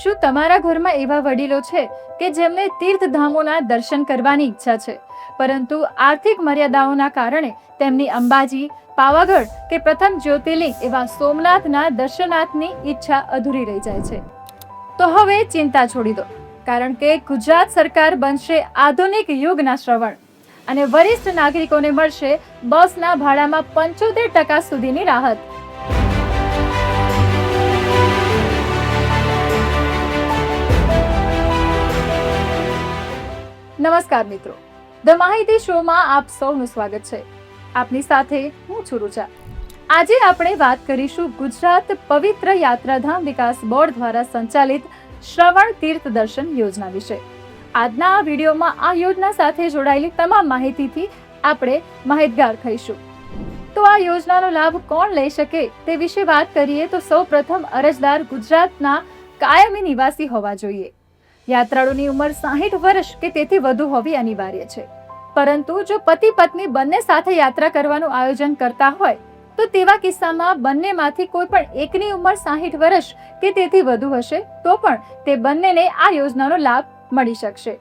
શું તમારા ઘરમાં એવા વડીલો છે કે જેમને તીર્થધામોના દર્શન કરવાની ઈચ્છા છે, પરંતુ આર્થિક મર્યાદાઓના કારણે તેમની અંબાજી, પાવાગઢ કે પ્રથમ જ્યોતિર્લિંગ એવા સોમનાથના દર્શનાર્થની ઈચ્છા અધૂરી રહી જાય છે? તો હવે ચિંતા છોડી દો, કારણ કે ગુજરાત સરકાર બનશે આધુનિક યુગના શ્રવણ અને વરિષ્ઠ નાગરિકોને મળશે બસના ભાડામાં 75% સુધીની રાહત. નમસ્કાર મિત્રો, ધ માહિતી શોમાં આપ સૌનું સ્વાગત છે. આપની સાથે હું છું રુચા. આજે આપણે વાત કરીશું ગુજરાત પવિત્ર યાત્રાધામ વિકાસ બોર્ડ દ્વારા સંચાલિત શ્રવણ તીર્થ દર્શન યોજના વિશે. આજના આ વિડીયોમાં આ યોજના સાથે જોડાયેલી તમામ માહિતીથી આપણે માહિતગાર થઈશું. તો આ યોજનાનો લાભ કોણ લઈ શકે તે વિશે વાત કરીએ તો સૌપ્રથમ અરજદાર ગુજરાતના કાયમી નિવાસી હોવા જોઈએ. યાત્રાળુની ઉંમર 60 વર્ષ કે તેથી વધુ હોવી અનિવાર્ય છે. પરંતુ જો પતિ પત્ની બંને સાથે યાત્રા કરવાનું આયોજન કરતા હોય તો તેવા કિસ્સામાં બંનેમાંથી કોઈ પણ એકની ઉંમર 60 વર્ષ કે તેથી વધુ હશે તો પણ તે બંનેને આ યોજનાનો લાભ મળી શકશે.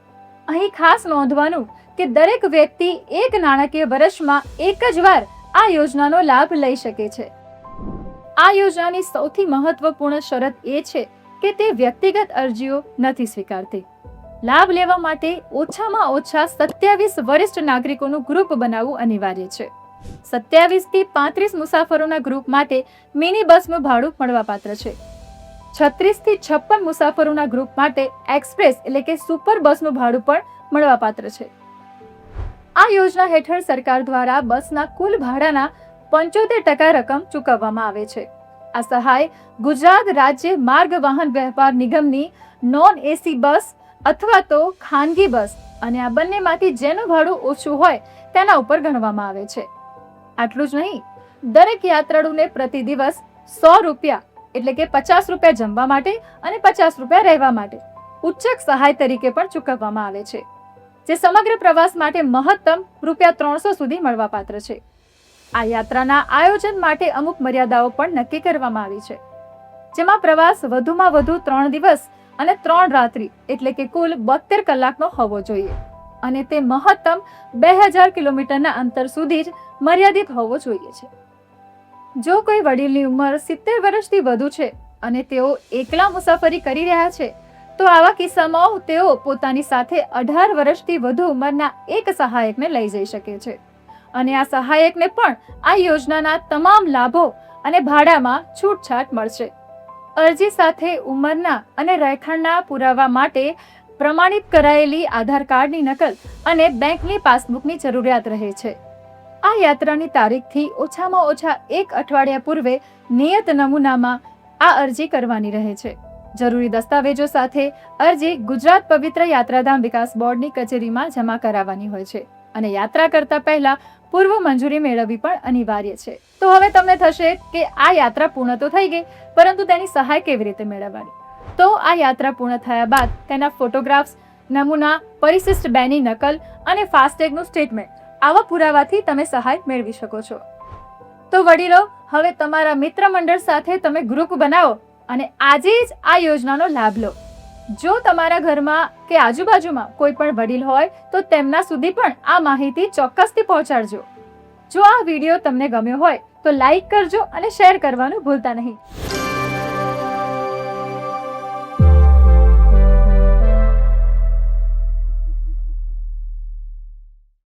અહીં ખાસ નોંધવાનું કે દરેક વ્યક્તિ એક નાણાકીય વર્ષમાં એક જ વાર આ યોજનાનો લાભ લઈ શકે છે. આ યોજનાની સૌથી મહત્વપૂર્ણ શરત એ છે કે તે વ્યક્તિગત અરજીઓ નથી સ્વીકારતી. લાભ લેવા માટે ઓછામાં ઓછા 27 વરિષ્ઠ નાગરિકોનું ગ્રુપ બનાવવું અનિવાર્ય છે. 27 થી 35 મુસાફરોના ગ્રુપ માટે મિની બસનું ભાડું મળવાપાત્ર છે. 36 થી 56 મુસાફરોના ગ્રુપ માટે એક્સપ્રેસ એટલે કે સુપર બસનું ભાડું પણ મળવાપાત્ર છે. આ યોજના હેઠળ સરકાર દ્વારા બસના કુલ ભાડાના 75% રકમ ચૂકવવામાં આવે છે. આ સહાય ગુજરાત રાજ્ય માર્ગ વાહન વ્યવહાર નિગમની નોન એસી બસ અથવા તો ખાનગી બસ અને આ બંનેમાંથી જેનું ભાડું ઓછું હોય તેના ઉપર ગણવામાં આવે છે. આટલું જ નહીં, દરેક યાત્રાળુને પ્રતિ દિવસ 100 રૂપિયા એટલે કે 50 રૂપિયા જમવા માટે અને 50 રૂપિયા રહેવા માટે ઉચ્ચક સહાય તરીકે પણ ચૂકવવામાં આવે છે, જે સમગ્ર પ્રવાસ માટે મહત્તમ રૂપિયા 300 સુધી મળવાપાત્ર છે. આ યાત્રાના આયોજન માટે અમુક મર્યાદાઓ પણ નક્કી કરવામાં આવી છે, જેમાં પ્રવાસ વધુમાં વધુ 3 દિવસ અને 3 રાત્રિ એટલે કે કુલ 72 કલાકનો હોવો જોઈએ અને તે મહત્તમ 2000 કિલોમીટરના અંતર સુધી જ મર્યાદિત હોવો જોઈએ છે. જો કોઈ વડીલની ઉંમર 70 વર્ષથી વધુ છે અને તેઓ એકલા મુસાફરી કરી રહ્યા છે તો આવા કિસ્સામાં તેઓ પોતાની સાથે 18 વર્ષથી વધુ ઉંમરના એક સહાયકને લઈ જઈ શકે છે અને આ સહાયકને પણ આ યોજનાના તમામ લાભો અને ભાડામાં છૂટછાટ મળશે. અરજી સાથે ઉંમરના અને રહેઠાણના પુરાવા માટે પ્રમાણિત કરાયેલી આધાર કાર્ડની નકલ અને બેંકની પાસબુકની જરૂરિયાત રહે છે. આ યાત્રાની તારીખથી ઓછામાં ઓછા 1 અઠવાડિયા પૂર્વે નિયત નમૂનામાં આ અરજી કરવાની રહે છે. જરૂરી દસ્તાવેજો સાથે અરજી ગુજરાત પવિત્ર યાત્રાધામ વિકાસ બોર્ડની કચેરીમાં જમા કરાવવાની હોય છે અને યાત્રા કરતા પહેલા પૂર્વ મંજૂરી મેળવવી પણ અનિવાર્ય છે. તો હવે તમને થશે કે આ યાત્રા પૂર્ણ તો થઈ ગઈ, પરંતુ તેની સહાય કેવી રીતે મેળવવાની? તો આ યાત્રા પૂર્ણ થયા બાદ તેના ફોટોગ્રાફ્સ, નમૂના, પરિશિષ્ટ બેની નકલ અને ફાસ્ટેગનું સ્ટેટમેન્ટ આવા પુરાવાથી તમે સહાય મેળવી શકો છો. તો વડીલો, હવે તમારા મિત્ર મંડળ સાથે તમે ગ્રુપ બનાવો અને આજે જ આ યોજનાનો લાભ લો. જો તમારા ઘરમાં કે આજુબાજુમાં કોઈ પણ વડીલ હોય તો તેમના સુધી પણ આ માહિતી ચોક્કસથી પહોંચાડજો. જો આ વિડીયો તમને ગમ્યો હોય તો લાઈક કરજો અને શેર કરવાનું ભૂલતા નહીં.